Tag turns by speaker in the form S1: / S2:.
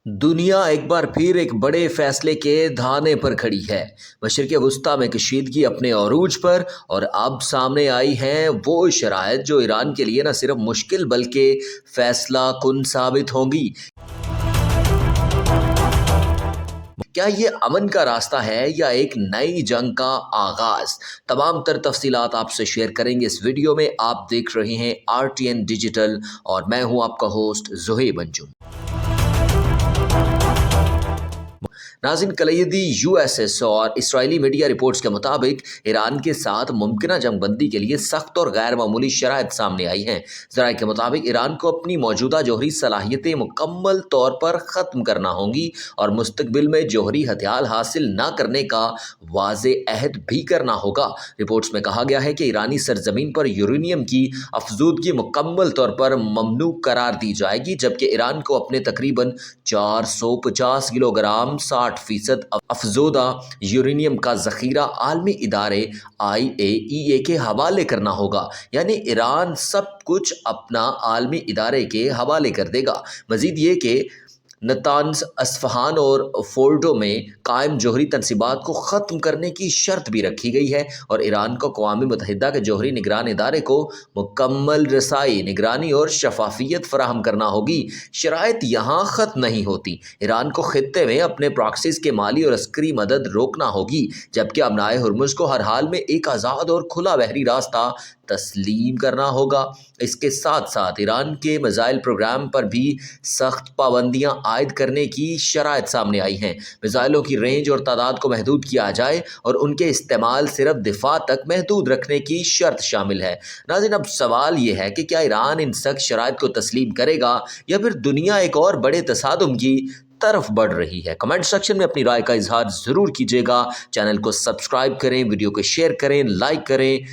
S1: दुनिया एक बार फिर एक बड़े फैसले के धाने पर खड़ी है। मशरिक़ वस्ती में कशीदगी अपने अरूज पर और अब सामने आई हैं वो शराइत जो ईरान के लिए न सिर्फ मुश्किल बल्कि फैसला कुन साबित होंगी। क्या ये अमन का रास्ता है या एक नई जंग का आगाज? तमाम तर तफसीलात आपसे शेयर करेंगे इस वीडियो में। आप देख रहे हैं RTN डिजिटल और मैं हूं आपका होस्ट ज़ुहैब अंजुम। नाज़रीन, कलीदी USS और इसराइली मीडिया रिपोर्ट्स के मुताबिक ईरान के साथ मुमकिन जंगबंदी के लिए सख्त और गैर मामूली शराइत सामने आई हैं। ज़राए के मुताबिक ईरान को अपनी मौजूदा जौहरी सलाहियतें मुकम्मल तौर पर ख़त्म करना होंगी और मुस्तकबिल में जौहरी हथियार हासिल न करने का वाज़े अहद भी करना होगा। रिपोर्ट्स में कहा गया है कि ईरानी सरजमीन पर यूरेनियम की अफजूदगी मुकम्मल तौर पर ममनू करार दी जाएगी, जबकि ईरान को अपने तकरीबन 450 किलोग्राम 60% अफजोदा यूरेनियम का ज़ख़ीरा आलमी इदारे IAEA के हवाले करना होगा। यानी ईरान सब कुछ अपना आलमी इदारे के हवाले कर देगा। मज़ीद ये कि नतान्स, अस्फ़हान और फोर्डो में कायम जौहरी तनसीबात को ख़त्म करने की शर्त भी रखी गई है और ईरान को अक़वाम मुत्तहिदा के जौहरी निगरान इदारे को मुकम्मल रसाई, निगरानी और शफाफियत फराहम करना होगी। शराइत यहाँ ख़त्म नहीं होती। ईरान को खित्ते में अपने प्रॉक्सीज़ के माली और अस्करी मदद रोकना होगी, जबकि अमनाए हुर्मुज़ को हर हाल में एक आज़ाद और खुला बहरी रास्ता तस्लीम करना होगा। इसके साथ साथ ईरान के मिसाइल प्रोग्राम पर भी सख्त पाबंदियां आयद करने की शराइत सामने आई हैं। मिसाइलों की रेंज और तादाद को महदूद किया जाए और उनके इस्तेमाल सिर्फ दिफा तक महदूद रखने की शर्त शामिल है। नाज़रीन, अब सवाल ये है कि क्या ईरान इन सख्त शराइत को तस्लीम करेगा या फिर दुनिया एक और बड़े तसादुम की तरफ बढ़ रही है? कमेंट सेक्शन में अपनी राय का इजहार ज़रूर कीजिएगा। चैनल को सब्सक्राइब करें, वीडियो को शेयर करें, लाइक करें।